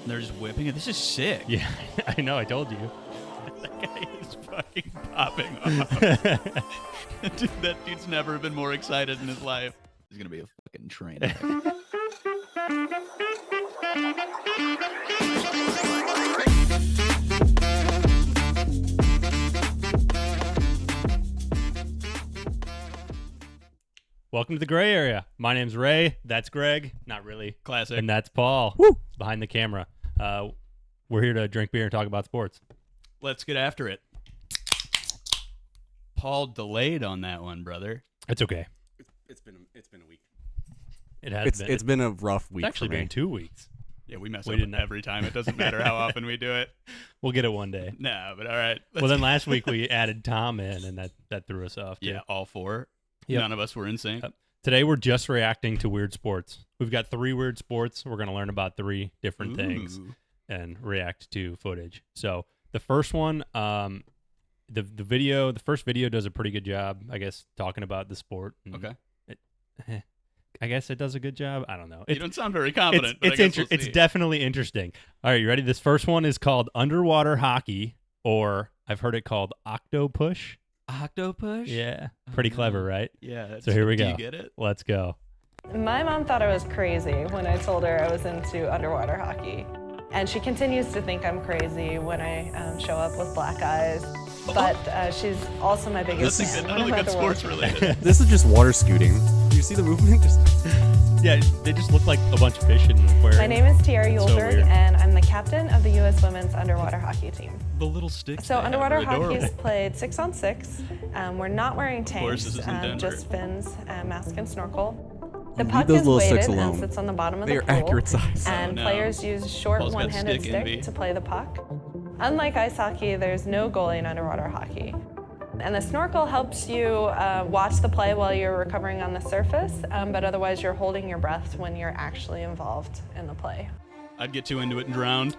And they're just whipping it. This is sick. Yeah, I know. I told you. That guy is fucking popping off. Dude, that dude's never been more excited in his life. He's gonna be a fucking train wreck. Welcome to the gray area. My name's Ray. That's Greg. Not really. Classic. And that's Paul. Woo! Behind the camera. We're here to drink beer and talk about sports. Let's get after it. Paul delayed on that one, brother. It's okay. It's been a week. It has been. It's been a rough week. It's actually for me. been 2 weeks. Yeah, we mess We up didn't- every time. It doesn't matter how often we do it. We'll get it one day. No, but all right. Well, then last week we added Tom in, and that threw us off. Too. Yeah, all four. Yep. None of us were in sync. Yep. Today we're just reacting to weird sports. We've got 3 weird sports. We're going to learn about 3 different things Ooh. and react to footage. So the first one, the first video does a pretty good job, I guess, talking about the sport. Okay. I guess it does a good job. I don't know. You don't sound very confident. but I It's guess we'll see. definitely interesting. All right, you ready? This first one is called underwater hockey, or I've heard it called octopush. Octopush? Yeah, pretty clever, right? Yeah. So here we Do go. you get it? Let's go. My mom thought I was crazy when I told her I was into underwater hockey. And she continues to think I'm crazy when I show up with black eyes. But she's also my biggest fan. I don't think that's sports related. This is just water scooting. Do you see the movement? Yeah, they just look like a bunch of fish in an aquarium. My name is Tiara So Yulberg, weird. and I'm the captain of the U.S. women's underwater hockey team. The little sticks. So they have underwater are hockey adorable. is played 6-on-6. We're not wearing course, tanks, this is in Denver. just fins, mask, and snorkel. The Leave puck those is little weighted sticks and alone. sits on the bottom of They the are pool. accurate size. And Oh, no. players use short Paul's got one-handed stick envy. stick to play the puck. Unlike ice hockey, there's no goalie in underwater hockey. And the snorkel helps you watch the play while you're recovering on the surface, but otherwise you're holding your breath when you're actually involved in the play. I'd get too into it and drown.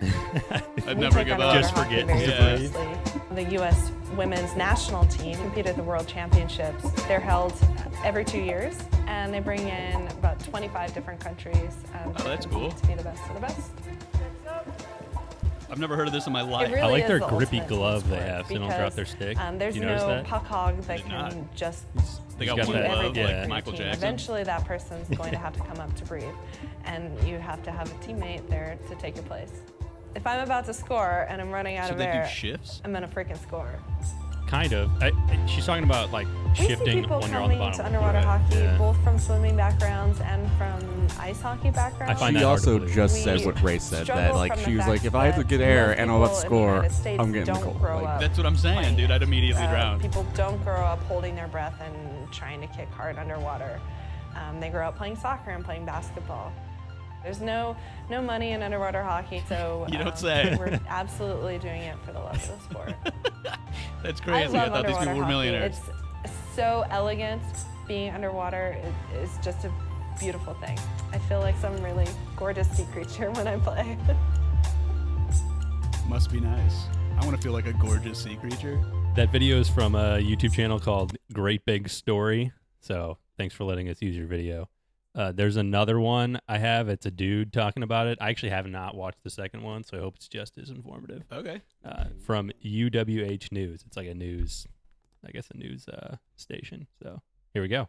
I'd We never take give underwater up. Just hockey forget very to breathe. seriously. The U.S. women's national team compete at the World Championships. They're held every 2 years, and they bring in about 25 different countries Oh, that's cool. to be the best of the best. I've never heard of this in my life. It really I like is their the grippy ultimate team glove they sport have so they don't drop because, their stick. There's you notice no that? puck hog that did can not. just They He's got got do one that, glove everything yeah. for like your Michael team. Jackson. Eventually, that person's going to have to come up to breathe, and you have to have a teammate there to take your place. If I'm about to score and I'm running out So of they do air, shifts? I'm gonna freaking score. Kind of. She's talking about like We see shifting people when you're on the coming bottom. to underwater Right. hockey, Yeah. both from swimming backgrounds and from ice hockey backgrounds. I find She that hard to also believe. just We said what Ray said, that struggle like from she the was fact like, if I have to that get air most and I'm about to people in the score, United States I'm getting the don't goal. grow Like, up That's what I'm saying, playing dude. it. I'd immediately drown. People don't grow up holding their breath and trying to kick hard underwater. They grow up playing soccer and playing basketball. There's no money in underwater hockey, so You don't say. We're absolutely doing it for the love of the sport. That's crazy. I I love thought these underwater people were hockey. millionaires. It's so elegant. Being underwater is just a beautiful thing. I feel like some really gorgeous sea creature when I play. Must be nice. I want to feel like a gorgeous sea creature. That video is from a YouTube channel called Great Big Story. So thanks for letting us use your video. There's another one I have. It's a dude talking about it. I actually have not watched the second one, so I hope it's just as informative. Okay. From UWH News. It's like a news, I guess a news station. So here we go.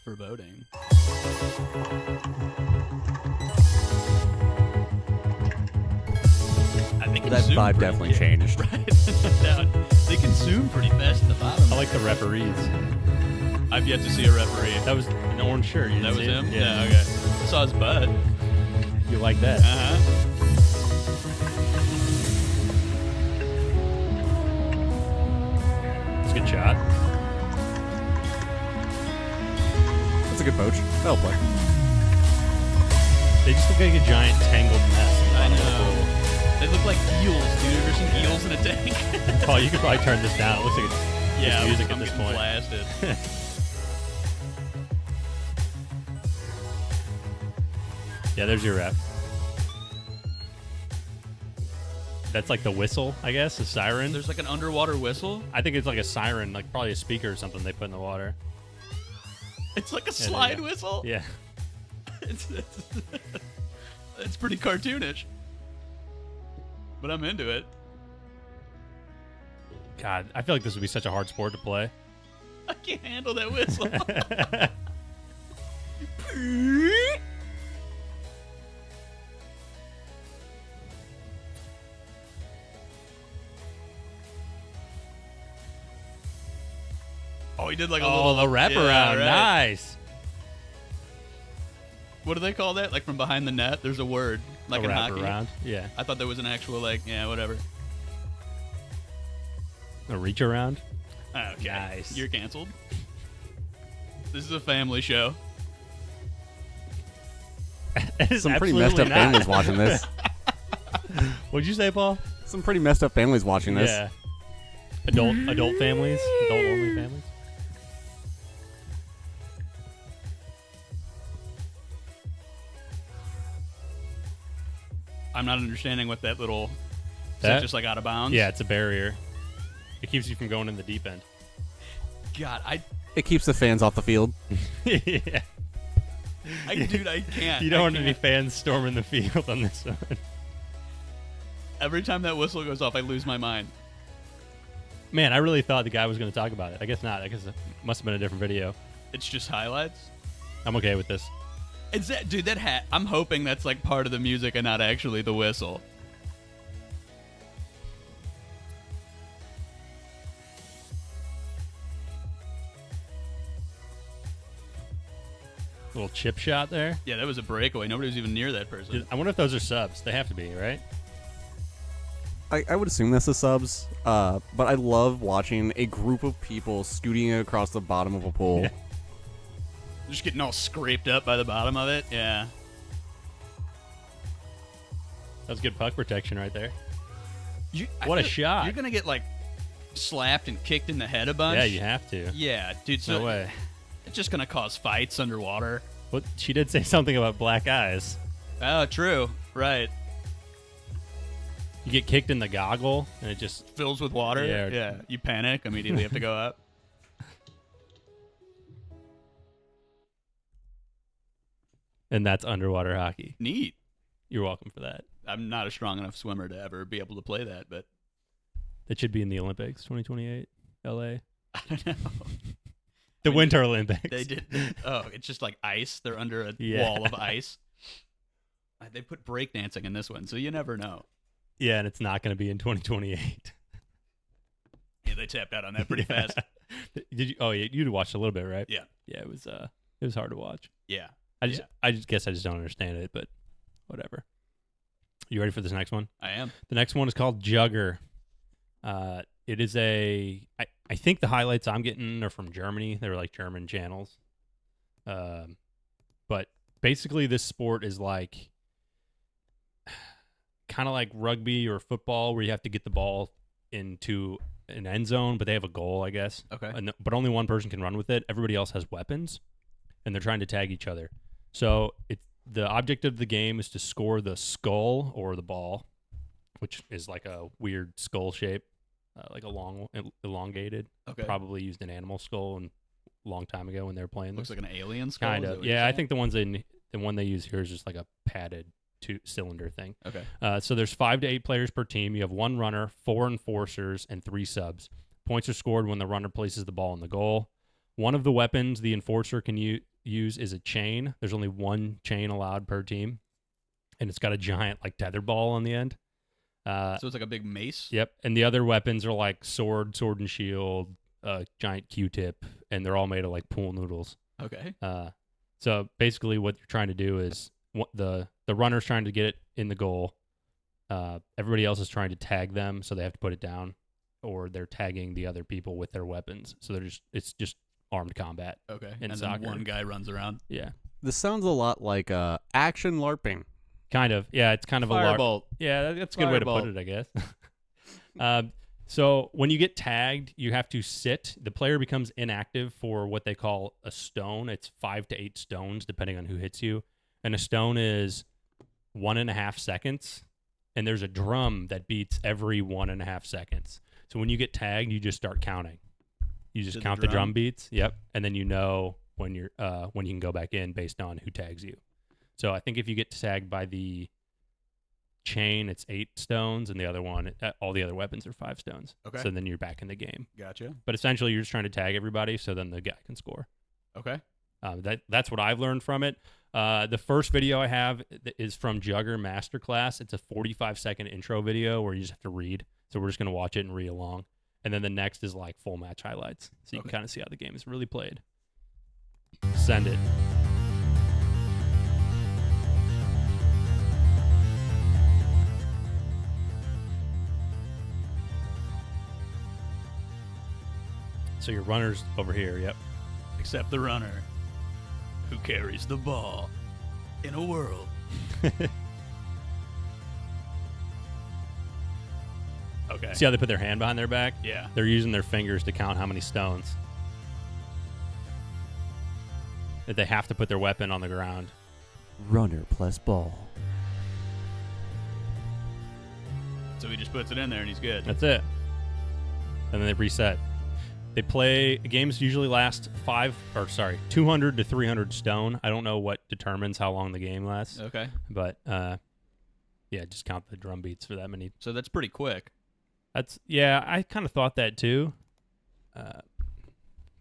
Foreboding. They that consume vibe pretty- definitely yeah, changed. Right. Down. They consume pretty fast at the bottom. I like the referees. I've yet to see a referee. That was an orange shirt. You That didn't was see it? him? Yeah. Okay. I saw his butt. You like that? Uh-huh. It's a good shot. That's a good poach. That'll play. They just look like a giant tangled mess. I in the bottom of the know. pool. They look like eels, dude. Have you ever seen eels in a tank? Paul, you could probably turn this down. It looks like it's Yeah, just music I'm at this getting point. blasted. Yeah, there's your ref. That's like the whistle, I guess, a siren. There's like an underwater whistle. I think it's like a siren, like probably a speaker or something they put in the water. It's like a there you slide go. whistle. Yeah. It's pretty cartoonish. But I'm into it. God, I feel like this would be such a hard sport to play. I can't handle that whistle. Oh, he did like a little the wraparound. Yeah, right. Nice. What do they call that? Like from behind the net? There's a word. Like a in hockey. wraparound. Yeah. I thought there was an actual like, yeah, whatever. A reach around. Okay. Nice. You're canceled. This is a family show. Some pretty messed up families watching this. What'd you say, Paul? Some pretty messed up families watching this. Yeah. Adult families? Adult only families? I'm not understanding what that little. Is That? that just like out of bounds? Yeah, it's a barrier. It keeps you from going in the deep end. God, It keeps the fans off the field. Yeah. dude, I can't. You don't I want any can't. fans storming the field on this one. Every time that whistle goes off, I lose my mind. Man, I really thought the guy was going to talk about it. I guess not. I guess it must have been a different video. It's just highlights. I'm okay with this. Is that, dude? That hat. I'm hoping that's like part of the music and not actually the whistle. Little chip shot there. Yeah, that was a breakaway. Nobody was even near that person. I wonder if those are subs. They have to be, right? I would assume that's the subs, but I love watching a group of people scooting across the bottom of a pool. Yeah. Just getting all scraped up by the bottom of it. Yeah. That was good puck protection right there. I What a feel- shot. You're gonna get like slapped and kicked in the head a bunch. Yeah, you have to. Yeah, dude. So No way. It's just gonna cause fights underwater. What she did say something about black eyes. Oh, true. Right. You get kicked in the goggle, and it just Fills with water. Yeah. Yeah. You panic. Immediately have to go up. and that's underwater hockey. Neat. You're welcome for that. I'm not a strong enough swimmer to ever be able to play that, but That should be in the Olympics 2028, LA. I don't know. The Winter Olympics. They did. Oh, it's just like ice. They're under a Yeah. wall of ice. They put breakdancing in this one, so you never know. Yeah, and it's not going to be in 2028. Yeah, they tapped out on that pretty fast. Did you? Oh, yeah, you watched a little bit, right? Yeah. Yeah, it was hard to watch. Yeah. I just guess I just don't understand it, but whatever. You ready for this next one? I am. The next one is called Jugger. It is I think the highlights I'm getting are from Germany. They're like German channels. But basically this sport is like kind of like rugby or football where you have to get the ball into an end zone, but they have a goal, I guess. Okay. But only one person can run with it. Everybody else has weapons, and they're trying to tag each other. So the object of the game is to score the skull or the ball, which is like a weird skull shape, like elongated. Okay. Probably used an animal skull and a long time ago when they were playing Looks this. like an alien skull. Kind is that of. what you're Yeah, I saying? think the one they use here is just like a padded cylinder thing. Okay. So there's 5 to 8 players per team. You have 1 runner, 4 enforcers, and 3 subs. Points are scored when the runner places the ball in the goal. One of the weapons the enforcer can use is a chain. There's only 1 chain allowed per team, and it's got a giant like tether ball on the end. So it's like a big mace. Yep. And the other weapons are like sword and shield, giant Q-tip, and they're all made of like pool noodles. Okay. So basically what you're trying to do is the runner's trying to get it in the goal. Everybody else is trying to tag them, so they have to put it down, or they're tagging the other people with their weapons. So it's just armed combat. Okay. In And soccer. then one guy runs around. Yeah. This sounds a lot like action LARPing. Kind of. Yeah, it's kind of a LARP. Firebolt. Yeah, that's a good way to put Firebolt. it, I guess. So when you get tagged, you have to sit. The player becomes inactive for what they call a stone. It's 5 to 8 stones, depending on who hits you. And a stone is 1.5 seconds. And there's a drum that beats every 1.5 seconds. So when you get tagged, you just start counting. You just To the count the drum? drum beats. Yep. And then you know when you can go back in based on who tags you. So I think if you get tagged by the chain, it's 8 stones, and the other one, all the other weapons are 5 stones. Okay. So then you're back in the game. Gotcha. But essentially, you're just trying to tag everybody, so then the guy can score. Okay. That's what I've learned from it. The first video I have is from Jugger Masterclass. It's a 45-second intro video where you just have to read. So we're just gonna watch it and read along. And then the next is like full match highlights, so you can kind of see how the game is really played. Send it. So your runner's over here. Yep. Except the runner, who carries the ball in a world. Okay. See how they put their hand behind their back? Yeah. They're using their fingers to count how many stones. That they have to put their weapon on the ground. Runner plus ball. So he just puts it in there and he's good. That's it. And then they reset. They play games usually last 200 to 300 stone. I don't know what determines how long the game lasts. Okay. But yeah, just count the drum beats for that many. So that's pretty quick. I kind of thought that too.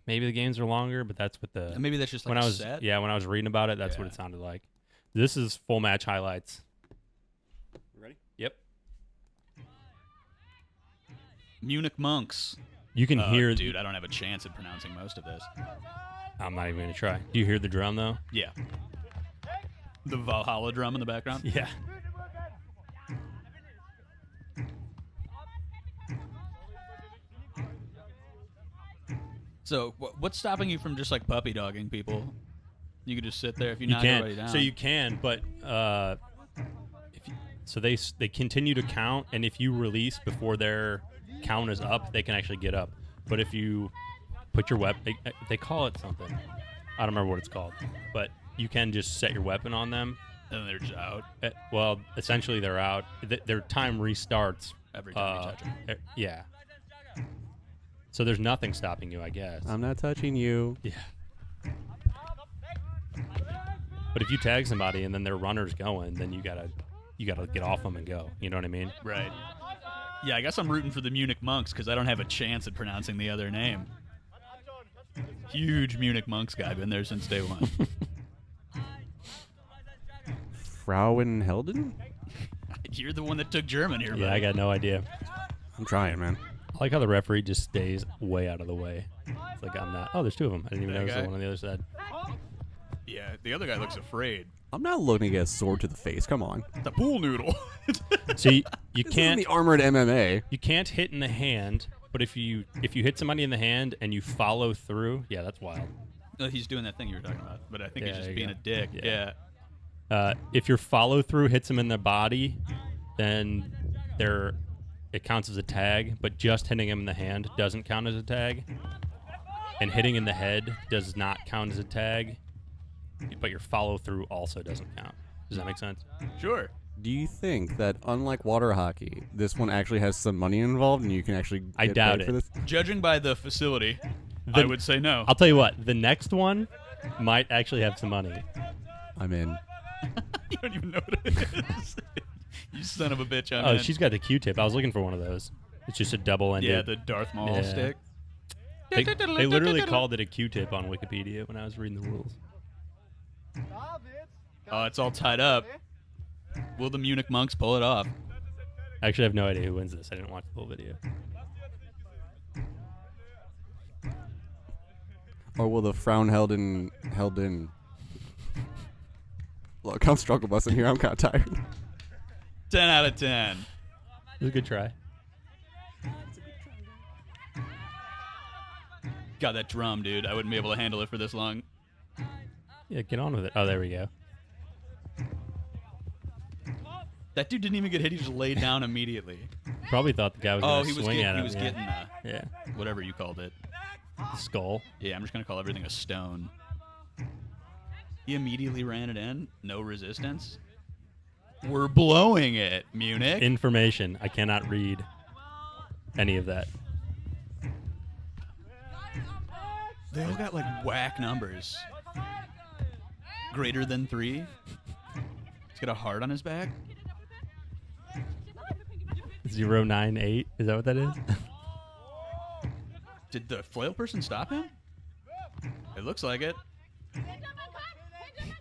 Maybe the games are longer, but that's what the Maybe that's just like when a I was set. when I was reading about it, that's what it sounded like. This is full match highlights. Ready? Yep. Munich monks. You can hear. Dude, I don't have a chance at pronouncing most of this. I'm not even gonna try. Do you hear the drum though? Yeah. The Valhalla drum in the background. Yeah. So what's stopping you from just like puppy dogging people? You could just sit there if you knock can. everybody down. So you can, but they continue to count, and if you release before their count is up, they can actually get up. But if you put your weapon, they call it something. I don't remember what it's called, but you can just set your weapon on them. And they're just out Well, essentially they're out. Their time restarts every time you touch them. Yeah. So there's nothing stopping you, I guess. I'm not touching you. Yeah. But if you tag somebody and then their runner's going, then you gotta get off them and go. You know what I mean? Right. Yeah, I guess I'm rooting for the Munich monks because I don't have a chance at pronouncing the other name. Huge Munich monks guy, been there since day one. Frauenhelden? You're the one that took German here, Yeah, buddy. I got no idea. I'm trying, man. I like how the referee just stays way out of the way. It's like I'm not. Oh, there's 2 of them. I didn't even That notice the guy? one on the other side. Yeah, the other guy looks afraid. I'm not looking to get a sword to the face. Come on. The pool noodle. So you This can't isn't the armored MMA. you can't hit in the hand, but if you hit somebody in the hand and you follow through, yeah, that's wild. He's doing that thing you were talking about, but I think Yeah, he's there just you being go. a dick. Yeah. Yeah. If your follow through hits them in the body, then it counts as a tag, but just hitting him in the hand doesn't count as a tag. And hitting in the head does not count as a tag, but your follow through also doesn't count. Does that make sense? Sure. Do you think that, unlike water hockey, this one actually has some money involved and you can actually get I doubt paid it. for this? Judging by the facility, I would say no. I'll tell you what, the next one might actually have some money. I'm in. You don't even know what it is. You son of a bitch. I'm Oh, in. she's got the Q-tip. I was looking for one of those. It's just a double-ended. Yeah, the Darth Maul Yeah. stick. They literally called it a Q-tip on Wikipedia when I was reading the rules. Oh, it's all tied up. Will the Munich monks pull it off? I actually have no idea who wins this. I didn't watch the whole video. Or will the Frauenhelden held in? Look, I'm struggle busting here. I'm kind of tired. 10 out of 10. It was a good try. Got that drum, dude. I wouldn't be able to handle it for this long. Yeah, get on with it. Oh, there we go. That dude didn't even get hit. He just laid down immediately. Probably thought the guy was Oh, going he to was swing getting, at him. he was yeah. getting Yeah. whatever you called it. The skull. Yeah, I'm just going to call everything a stone. He immediately ran it in. No resistance. We're blowing it, Munich. Information. I cannot read any of that. They all got like whack numbers. Greater than 3. He's got a heart on his back. 098. Is that what that is? Did the flail person stop him? It looks like it.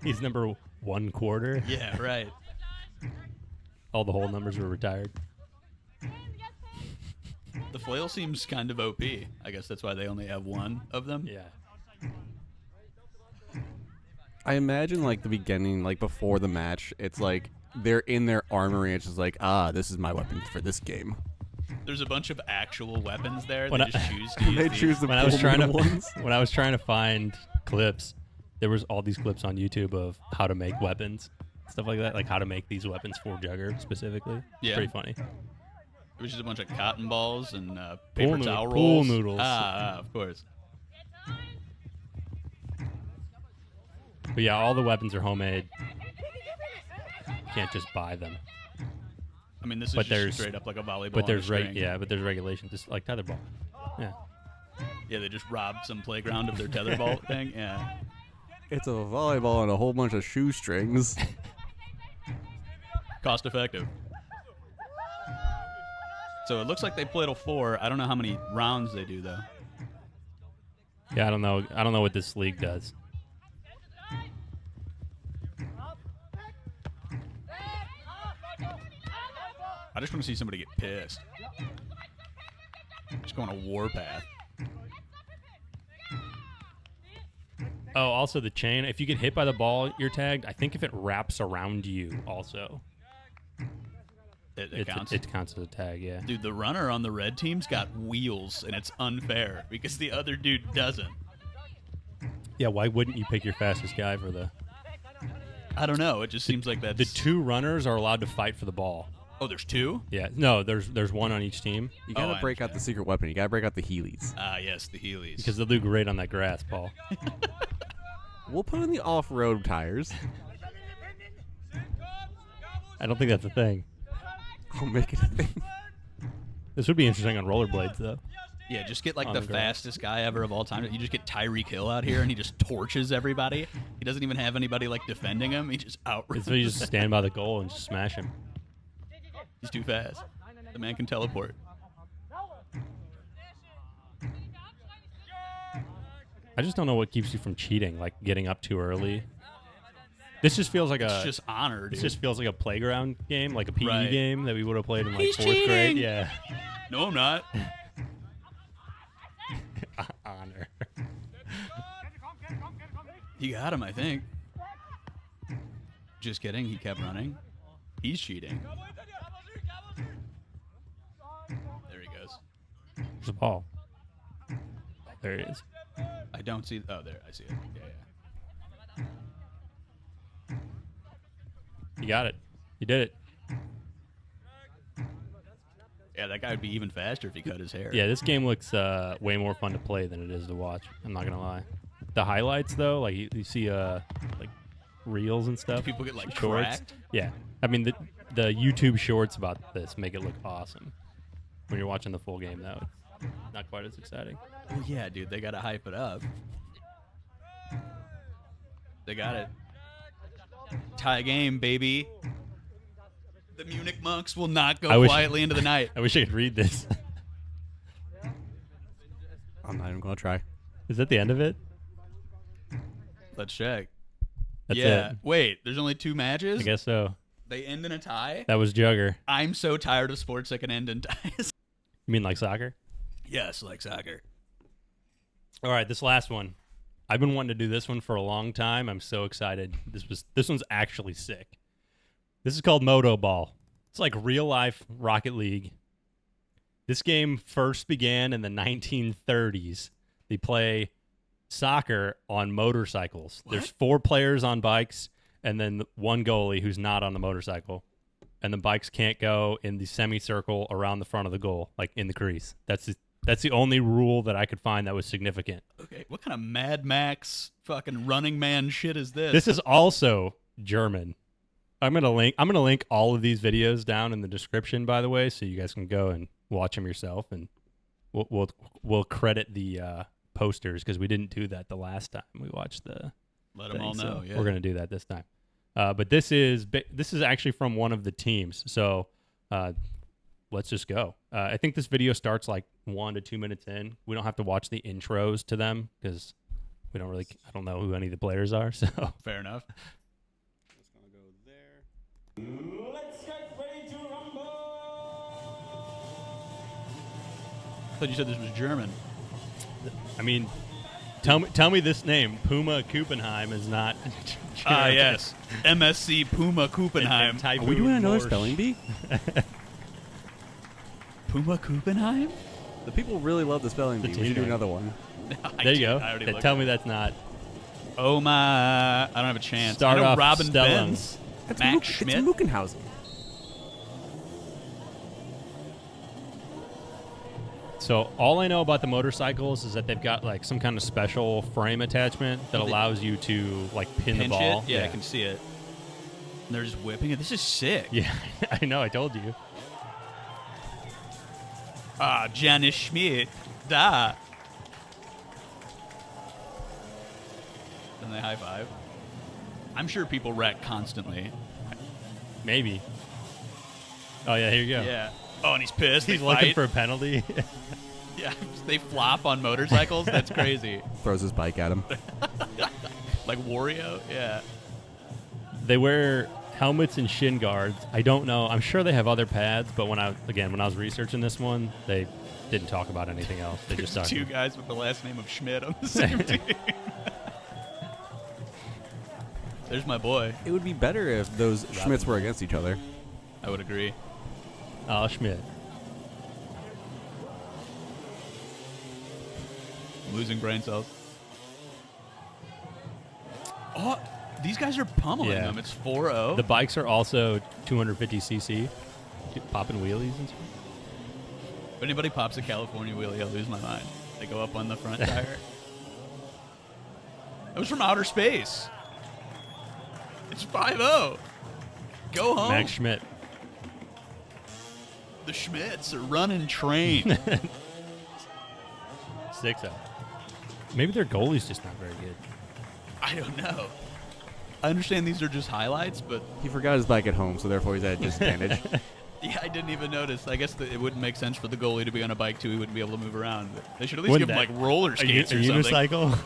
He's number 1/4. Yeah, right. All the whole numbers were retired. The flail seems kind of OP. I guess that's why they only have one of them. Yeah. I imagine like the beginning, like before the match, it's like they're in their armory. It's just like, this is my weapon for this game. There's a bunch of actual weapons there. When They I- just choose to use They these. choose the When I was cool trying to little ones. when I was trying to find clips, there was all these clips on YouTube of how to make weapons, stuff like that, like how to make these weapons for Jugger specifically. Yeah. Pretty funny. It was just a bunch of cotton balls and paper towel rolls. Pool noodles. Of course. But yeah, all the weapons are homemade. You can't just buy them. I mean, this is But just there's- straight up like a volleyball. But there's string. but there's regulations, just like tetherball. Yeah. Yeah, they just robbed some playground of their tetherball thing. Yeah. It's a volleyball and a whole bunch of shoestrings. Cost effective. So it looks like they play till 4. I don't know how many rounds they do though. Yeah, I don't know. I don't know what this league does. I just want to see somebody get pissed. Just go on a warpath. Oh, also the chain. If you get hit by the ball, you're tagged. I think if it wraps around you, also It counts. It counts as a tag. Yeah. Dude, the runner on the red team's got wheels, and it's unfair because the other dude doesn't. Yeah. Why wouldn't you pick your fastest guy for the? I don't know. It just seems like that's... The 2 runners are allowed to fight for the ball. Oh, there's 2? Yeah. No, there's one on each team You gotta I break out the understand. secret weapon. You gotta break out the Heelys. Yes, the Heelys. because they'll do great on that grass, Paul. We'll put in the off-road tires. I don't think that's a thing. I'll make it a thing. This would be interesting on rollerblades, though. Yeah, just get like On the the grass. fastest guy ever of all time. You just get Tyreek Hill out here, and he just torches everybody. He doesn't even have anybody like defending him. He just outruns. So you just stand by the goal and just smash him. He's too fast. The man can teleport. I just don't know what keeps you from cheating, like getting up too early. This just feels like It's just honor, This dude. just feels like a playground game, like a PE Right. game that we would have played in like He's 4th grade. cheating! Yeah. No, I'm not. Honor. He got him, I think. Just kidding. He kept running. He's cheating. There he goes. There's a ball. There he is. I don't see. Oh, there. I see it. Yeah, yeah. You got it. You did it. Yeah, that guy would be even faster if he cut his hair. Yeah, this game looks way more fun to play than it is to watch. I'm not gonna lie. The highlights though, like you see like reels and stuff. People get like shorts. cracked. Yeah, I mean the YouTube shorts about this make it look awesome. When you're watching the full game though, it's not quite as exciting. Oh yeah, dude. They gotta hype it up. They got it. Tie game, baby. The Munich monks will not go I wish- quietly into the night. I wish I could read this. I'm not even gonna try. Is that the end of it? Let's check. That's yeah. it. Wait, there's only 2 matches? I guess so. They end in a tie? That was Jugger. I'm so tired of sports that can end in ties. You mean like soccer? Yes, like soccer. All right, this last one. I've been wanting to do this one for a long time. I'm so excited. This one's actually sick. This is called Motoball. It's like real life Rocket League. This game first began in the 1930s. They play soccer on motorcycles. What? There's 4 players on bikes and then 1 goalie who's not on the motorcycle. And the bikes can't go in the semicircle around the front of the goal, like in the crease. That's the only rule that I could find that was significant. Okay, what kind of Mad Max fucking Running Man shit is this? This is also German. I'm gonna link all of these videos down in the description, by the way, so you guys can go and watch them yourself, and we'll credit the posters because we didn't do that the last time we watched the. Let them thing, all know. so Yeah. we're gonna do that this time. But this is actually from one of the teams. So let's just go. I think this video starts like 1 to 2 minutes in. We don't have to watch the intros to them because we don't really. I don't know who any of the players are. So Fair enough. Just gonna go there. Let's get ready to rumble! I thought you said this was German. I mean, tell me this name. Puma Kuppenheim is not. Ah, yes. MSC Puma Kuppenheim. Are we doing another spelling bee? Puma Kuppenheim? The people really love the spelling bee. We should do team. another one. There you go. I already looked Tell at me it. that's not. Oh my! I don't have a chance. Start I know off Robin Stellung. Benz. That's Max It's Schmidt. Muckenhausen. So all I know about the motorcycles is that they've got like some kind of special frame attachment that allows you to like pin the Pinch ball. it? Yeah, I can see it. And they're just whipping it. This is sick. Yeah, I know. I told you. Ah, Janis Schmidt. Da. Then they high five. I'm sure people wreck constantly. Maybe. Oh yeah, here you go. Yeah. Oh, and he's pissed. He's They looking fight. for a penalty. Yeah, they flop on motorcycles. That's crazy. Throws his bike at him. Like Wario. Yeah. They wear helmets and shin guards. I don't know. I'm sure they have other pads, but when I was researching this one, they didn't talk about anything else. They just talked. Two guys with the last name of Schmidt on the same team. There's my boy. It would be better if those Schmidts were against each other. I would agree. Oh, Schmidt. Losing brain cells. Oh, these guys are pummeling Yeah. them. It's 4-0. The bikes are also 250cc, popping wheelies and stuff. If anybody pops a California wheelie, I'll lose my mind. They go up on the front tire. It was from outer space. It's 5-0. Go home. Max Schmidt. The Schmidts are running train. 6-0. Maybe their goalie's just not very good. I don't know. I understand these are just highlights, but He forgot his bike at home, so therefore he's at a disadvantage. yeah, I didn't even notice. I guess that it wouldn't make sense for the goalie to be on a bike too. He wouldn't be able to move around. But they should at least Wouldn't give him that- like roller skates or something. unicycle?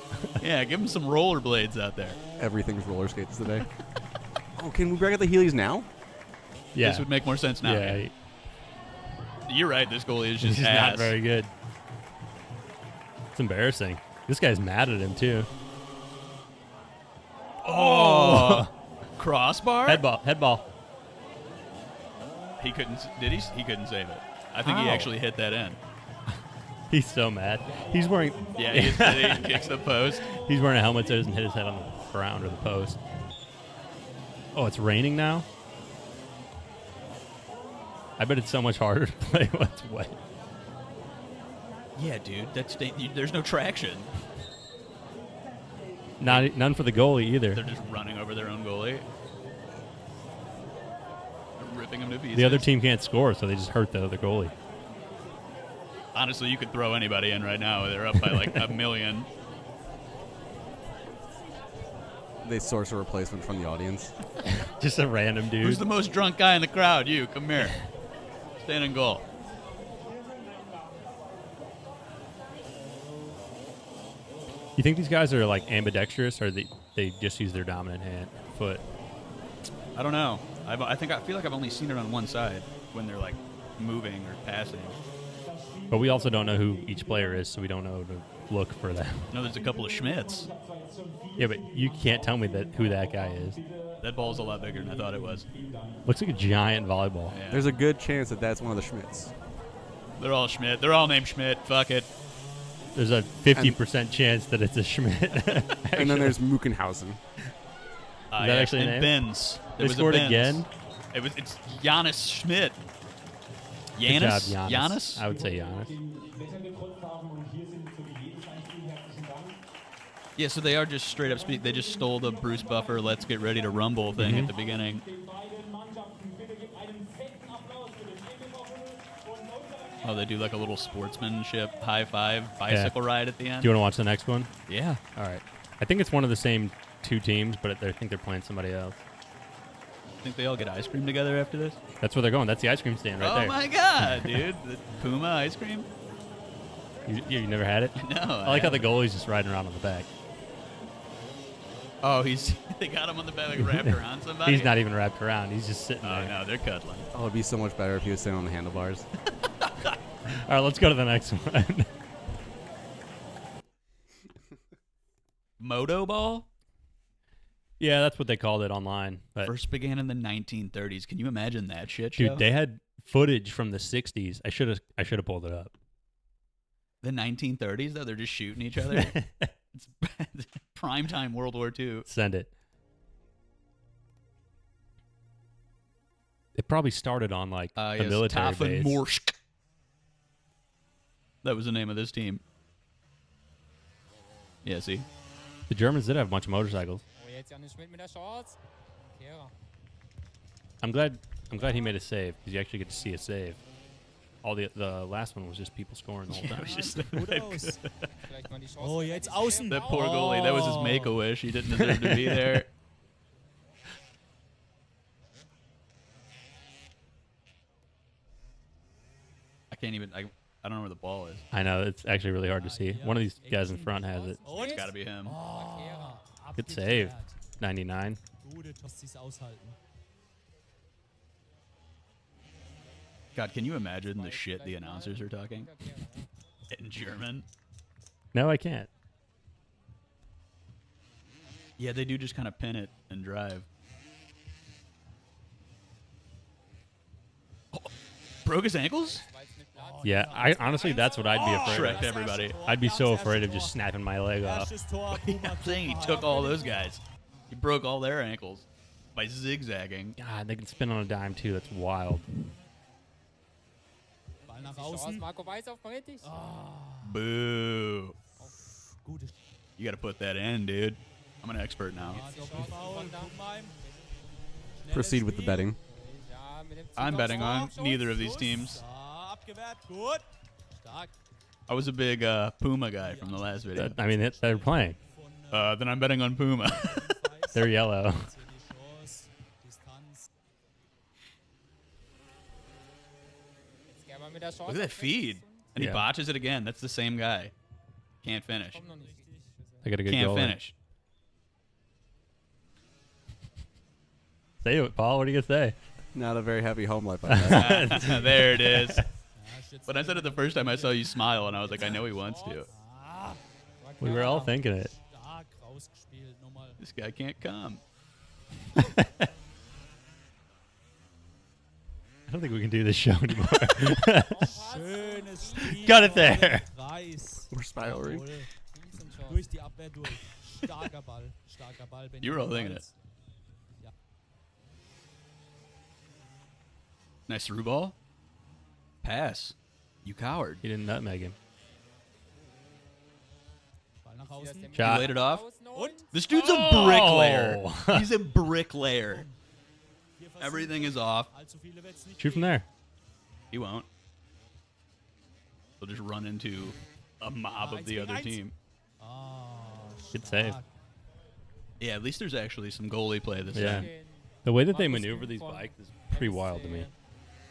Yeah, give him some rollerblades out there. Everything's roller skates today. Oh, can we break out the Heelys now? Yeah. This would make more sense now. Yeah. You're right. This goalie is He's just just ass. not very good. It's embarrassing. This guy's mad at him, too. Oh, crossbar. Head ball. He couldn't. Did he? He couldn't save it. I think he Ow. actually hit that in. He's so mad. He's wearing Yeah, he kicks the post. he's wearing a helmet so he doesn't hit his head on the ground or the post. Oh, it's raining now? I bet it's so much harder to play when it's wet. Yeah, dude. There's no traction. None for the goalie either. They're just running over their own goalie, ripping him to pieces. The other team can't score, so they just hurt the other goalie. Honestly, you could throw anybody in right now. They're up by like a million. They source a replacement from the audience. Just a random dude. Who's the most drunk guy in the crowd? You. Come here. Stand in goal. You think these guys are like ambidextrous, or they just use their dominant foot? I don't know. I feel like I've only seen it on one side when they're like moving or passing. But we also don't know who each player is, so we don't know to look for them. No, there's a couple of Schmidts. Yeah, but you can't tell me who that guy is. That ball's a lot bigger than I thought it was. Looks like a giant volleyball. Yeah. There's a good chance that that's one of the Schmidts. They're all Schmidt. They're all named Schmidt. Fuck it. There's a 50% chance that it's a Schmidt. And then there's Muckenhausen. Is that actually a and name? Benz. They scored again? It's Giannis Schmidt. Good job, Giannis? Giannis. I would say Giannis. Yeah, so they are just straight up speak. They just stole the Bruce Buffer "Let's get ready to rumble" thing at the beginning. Oh, they do like a little sportsmanship high five bicycle ride at the end. Do you want to watch the next one? Yeah. All right. I think it's one of the same two teams, but I think they're playing somebody else. Think they all get ice cream together after this? That's where they're going. That's the ice cream stand right there. Oh my god, dude! The Puma ice cream? You never had it? No. I like how the goalie's just riding around on the back. Oh, they got him on the back, like wrapped around somebody. He's not even wrapped around. He's just sitting Oh there. no, they're cuddling. Oh, it'd be so much better if he was sitting on the handlebars. All right, let's go to the next one. Motoball Yeah, that's what they called it online. But first began in the 1930s. Can you imagine that shit show? dude, they had footage from the 60s. I should have pulled it up. The 1930s though, they're just shooting each other. It's primetime World War II. Send it. It probably started on like a Yes, military base. Taffenmorsk. That was the name of this team. Yeah, see? The Germans did have a bunch of motorcycles. I'm glad he made a save because you actually get to see a save. All the last one was just people scoring the whole time. It was just Oh, jetzt außen. that poor goalie. That was his make-a-wish. He didn't deserve to be there. I can't even. I don't know where the ball is. I know, it's actually really hard to see. One of these guys in front has it. It's got to be him. Good save. 99. Gute Tostis aushalten. God, can you imagine the shit the announcers are talking in German? No, I can't. Yeah, they do just kind of pin it and drive. Oh, broke his ankles? Yeah, I honestly, that's what I'd be afraid Shrek'd of. everybody. I'd be so afraid of just snapping my leg off. Erstes Tor. I'm saying he took all those guys. He broke all their ankles by zigzagging. God, they can spin on a dime too. That's wild. Ball nach außen. Boo. Gute. You got to put that in, dude. I'm an expert now. Foul. Guckheim. Proceed with the betting. I'm betting on neither of these teams. Abgewehrt. Gut. Stark. I was a big Puma guy from the last video. I mean, they're playing. Then I'm betting on Puma. They're yellow. Jetzt hier die Chance. Distanz. Look at that feed. And he Yeah. botches it again. That's the same guy. Can't finish. They got a good Can't goal. finish. Say it, Paul. What are you gonna say? Not a very happy home life. I bet. There it is. Ja, steht's But I said it the first time I saw you smile, and I was like, I know he wants to. Ah, We were all thinking it. stark rausgespielt. Nochmal. This guy can't come. I don't think we can do this show anymore. Schönes Spiel. Got it there. Reis. We're spiraling. Jawohl. Durch die Abwehr durch. Starker Ball. Starker Ball. You were all thinking it. Ja. Nice through ball. Pass. You coward. He didn't nutmeg him. Ball nach außen. You Shot. laid it off. Und This dude's a Oh. bricklayer. He's a bricklayer. vier Versuche. Everything is off. Allzu viele wird's nicht Shoot from geben. there. He won't. He'll just run into a mob of the other team. Ah, Good save. stark. Yeah, at least there's actually some goalie play this Yeah. time. The way that they maneuver these bikes is pretty wild to me.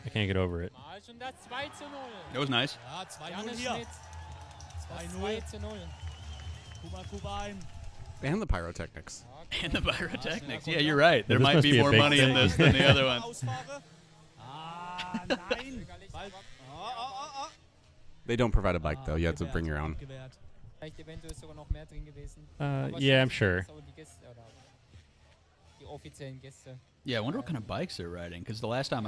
I can't get over it. That was nice. Ja, 2-0 hier. 2-0. Kuba Kubain. And the pyrotechnics. And the pyrotechnics. Yeah, you're right. There This might must be be a more big money in thing. this than the other one. Ausfahre. Ah, nein. Ball. They don't provide a bike though. You have to bring your own. Abgewehrt. Yeah, I'm sure. Yeah, I wonder what kind of bikes they're riding. Because the last time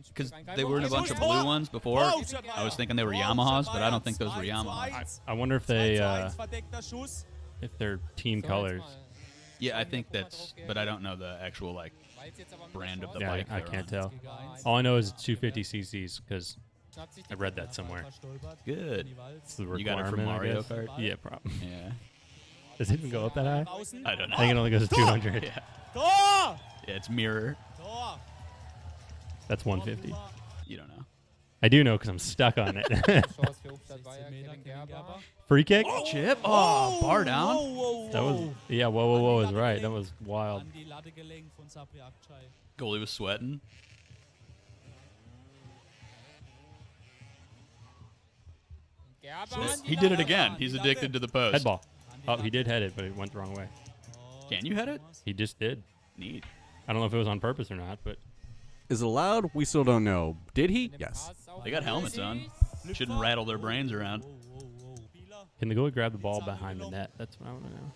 because they were in a bunch of blue ones before. I was thinking they were Yamahas, but I don't think those were Yamahas. I wonder if they 2-1 verdeckter Schuss. if they're team colors. Yeah, I think that's, but I don't know the actual like brand of the Yeah, bike. I they're can't on. tell. Gegen eins. All I know is it's 250 cc's because I read that somewhere. Verstolpert. Good. It's the You got it from requirement, I Mario guess. Kart? Yeah, probably. Yeah. Does it even go up that high? Außen. I don't know. I think it only goes to 200. Yeah. Tor! Yeah, it's mirror. Tor! That's 150. You don't know. I do know because I'm stuck on it. Chance für Upstadt Bayer, Kevin Gerber. Free kick. Chip. Oh, bar down. That was yeah. Whoa is right. That was wild. An die Latte gelenkt von Sabri Akçay. Goalie was sweating. Gerber an die He did it Latte. again. He's addicted to the post. Head ball. Oh, he did head it, but it went the wrong way. Can you head it? He just did. Neat. I don't know if it was on purpose or not, but Is it allowed? We still don't know. Did he? Yes. Pass auf They got helmets on. Shouldn't rattle their brains around. can the goalie grab the ball behind the net? That's what I want to know.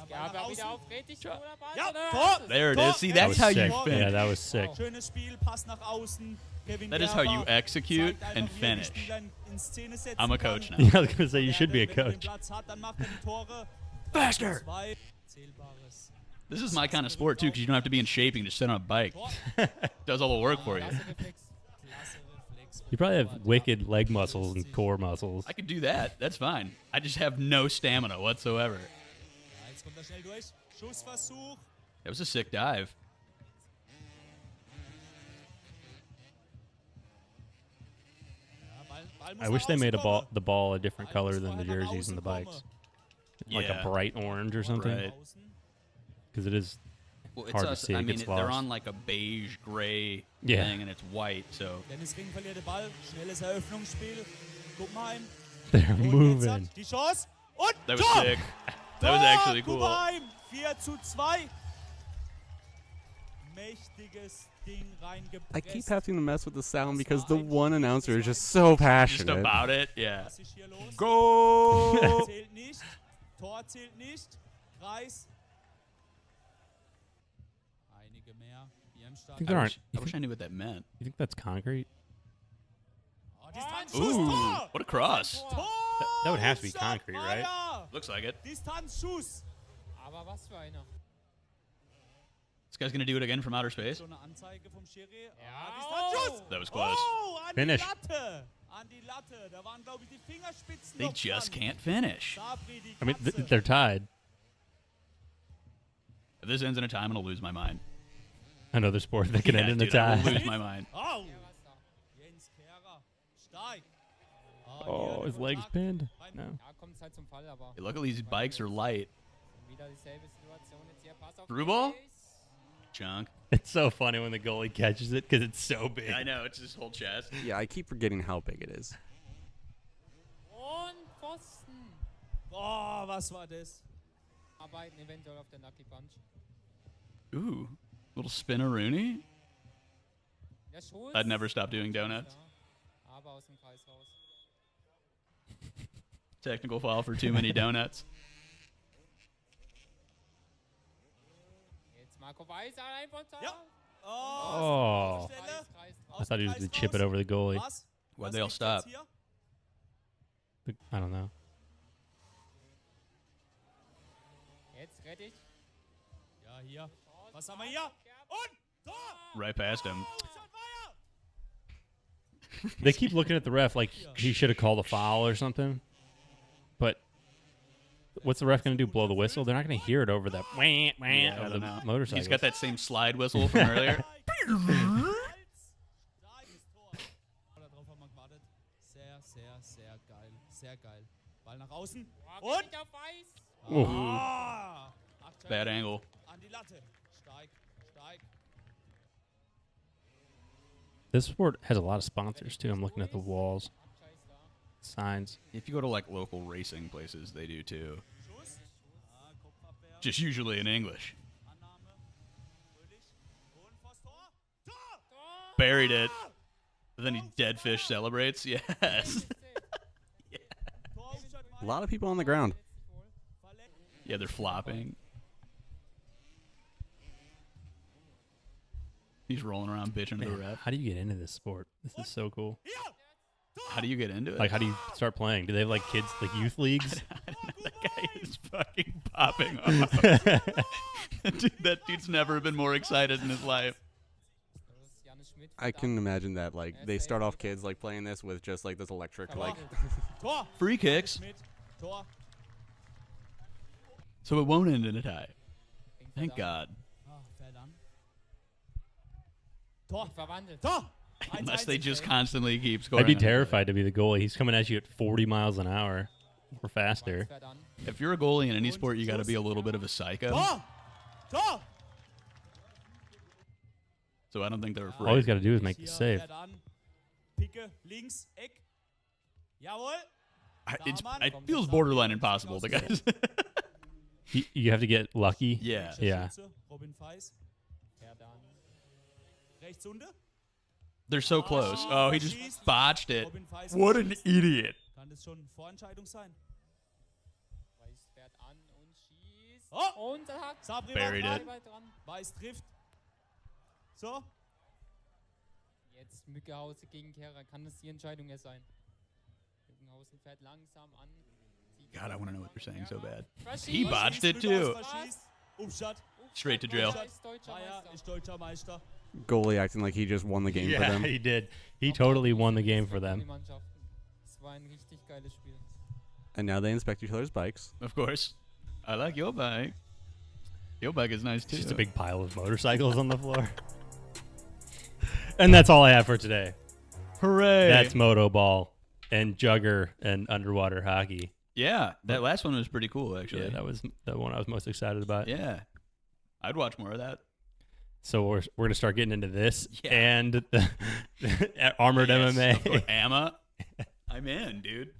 Gerber wieder auf Rettich oder Ball Ja, oder? Tor! There it is. See, That that's was how sick. you Yeah, finish. that was sick. Schönes Spiel, Pass nach außen. Kevin That is how you Gerber execute zeigt and einfach, wie er die finish. Spieler in Szene setzen I'm a kann. coach now. Yeah, I was gonna say you should be a Wenn er den coach. Platz hat, dann macht er die Tore. Faster. Zwei Zählbares. This is my kind of sport, too, because you don't have to be in shape. You can just sit on a bike. Does all the work for you. Klasse Reflex. Klasse Reflex. You probably have wicked leg muscles and core muscles. I could do that. That's fine. I just have no stamina whatsoever. Ja, jetzt kommt er schnell durch. Schussversuch. That was a sick dive. Ja, Ball muss I nach wish they außen made kommen. the ball a different Ball color muss than the vorher nach jerseys and the außen bikes, kommen. like a Yeah. bright orange or something, Right. Außen. because it is. Well, Hard to see, I it mean, gets they're lost. on like a beige gray Yeah. thing, and it's white, so Dennis Ring verliert den Ball. Schnelles Eröffnungsspiel. Guggenheim. They're Und jetzt moving. hat die Chance. Und that was Tor! sick. That was Tor! actually cool. Guggenheim. 4:2. Mächtiges Ding reingepresst. I keep having to mess with the sound because the one announcer is just so passionate. Just about it, yeah. Was ist hier los? Go! Zählt nicht. Tor zählt nicht. Kreis. Einige mehr. Hier im I Start. think there aren't. I wish I knew what that meant. You think that's concrete? Oh, Distanzschuss. Ooh, Tor! what a cross. Tor! That would have to be Upstadt concrete, right? Bayer! Looks like it. Distanzschuss. Aber was für einer. This guy's gonna do it again from outer space. So eine Anzeige vom Schiri. Ja. Distanzschuss. That was close. Oh, an Finish. die Latte. An die Latte. Da waren, glaube ich, die Fingerspitzen They noch just dran. can't finish. Sabri, die I mean, Katze. they're tied. If this ends in a tie, I'm gonna lose my mind. Another sport that can Yeah, end in a dude, I will tie. lose my mind. Oh. Jens Kehrer. Stark. Oh, hier his der leg's Vertrag. pinned. Rein. No. Ja, kommt es halt zum Fall, aber Hey, luckily, these bikes are light. wieder dieselbe Situation. Jetzt hier Pass auf Through ball? Rettich. Chunk. It's so funny when the goalie catches it because it's so big. I know, it's his whole chest. Yeah, I keep forgetting how big it is. Und Pfosten. Oh, was war das? Arbeiten eventuell auf der Lucky Punch. Ooh, little spinneroonie. Der Schulz. I'd never stop doing donuts. Ja, aber aus dem Kreis raus. Technical foul for too many donuts. Jetzt Marco Weiß allein von Tor. Ja. Oh. Stelle. I thought he was going to chip it over the goalie. Was? Why'd Was they all gibt's stop? jetzt hier? I don't know. Jetzt Rettich. Ja, hier. Was haben wir hier? Und Tor! Right past him. Upstadt Bayer! They keep looking at the ref like he should have called a foul or something. But what's the ref going to do? Blow the whistle? They're not going to hear it over that wah, wah I of don't the know. motorcycle. He's got that same slide whistle from earlier. Starkes Tor. Darauf haben wir gewartet. Sehr, sehr, sehr geil. Sehr geil. Ball nach außen. Boah, Und? Rettich auf Weiß. Ah! Aktuell Bad angle. An die Latte. Steig, steig. This sport has a lot of sponsors too. I'm looking at the walls, Akçay ist da. signs. If you go to like local racing places, they do too. Schuss. Ah, Kopfabwehr. Just usually in English. Annahme. Fröhlich. Und vors Tor. Tor! Buried it. Then he dead fish celebrates. Yes. Tor Upstadt A lot of people on the ground. verletzt. Yeah, they're flopping. He's rolling around bitching to the Man, ref. how do you get into this sport? This is so cool. Hier! How do you get into it? Like, how do you start playing? Do they have like kids, like youth leagues? That guy is fucking popping off. Dude, that dude's never been more excited in his life. Das ist Janis Schmidt. I can imagine that like they start off kids like playing this with just like this electric like Tor! Free kicks, Schmidt. Tor. so it won't end in a tie. Thank Verwandelt. God. Ah, Ferdinand. Tor! Verwandelt. Tor! Unless they just constantly keep scoring. I'd be on each other. terrified to be the goalie. He's coming at you at 40 miles an hour or faster. If you're a goalie in any sport, you got to be a little bit of a psycho. Tor! Tor! So I don't think they're afraid. All he's got to do is make the save. Fährt an. Picke, links, Eck. Jawohl. It feels borderline impossible. The guys. You have to get lucky. Yeah. Yeah. Robin Feis. Fährt an. Rechts unter. They're so close. Oh, he just botched it. Robin Feis What an idiot. Kann das schon Vorentscheidung sein? Weiß fährt an und schießt. Oh! Und er hat Sabri Buried war it. dran. Weiß trifft. So. jetzt Mückehause gegen Kehrer. Kann das die Entscheidung hier sein? Mückehausen fährt langsam an. God, I want to know what they're saying so bad. Verschießt. He botched it too. Verschießt. Umstatt. Straight to jail. Ist deutscher Bayer Meister. ist deutscher Meister. Goalie acting like he just won the game for Yeah, them. he did. He totally won the game for them. Die Mannschaften. Es war ein richtig geiles Spiel. And now they inspect each other's bikes. Of course. I like your bike. Your bike is nice too. Just a big pile of motorcycles on the floor. And that's all I have for today. Hooray. That's Motoball and Jugger and underwater hockey. Yeah, that last one was pretty cool, actually. Yeah, that was the one I was most excited about. Yeah. I'd watch more of that. So we're going to start getting into this Yeah. and the Armored Yes, of course. MMA. AMA. I'm in, dude.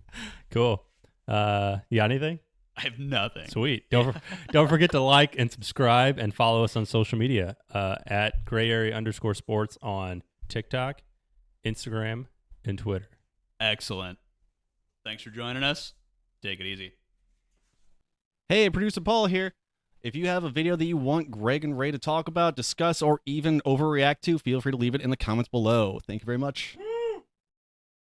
Cool. You got anything? I have nothing. Sweet. Don't forget to like and subscribe and follow us on social media at @grayarea_sports on TikTok, Instagram, and Twitter. Excellent. Thanks for joining us. Take it easy. Hey, producer Paul here. If you have a video that you want Greg and Ray to talk about, discuss, or even overreact to, feel free to leave it in the comments below. Thank you very much.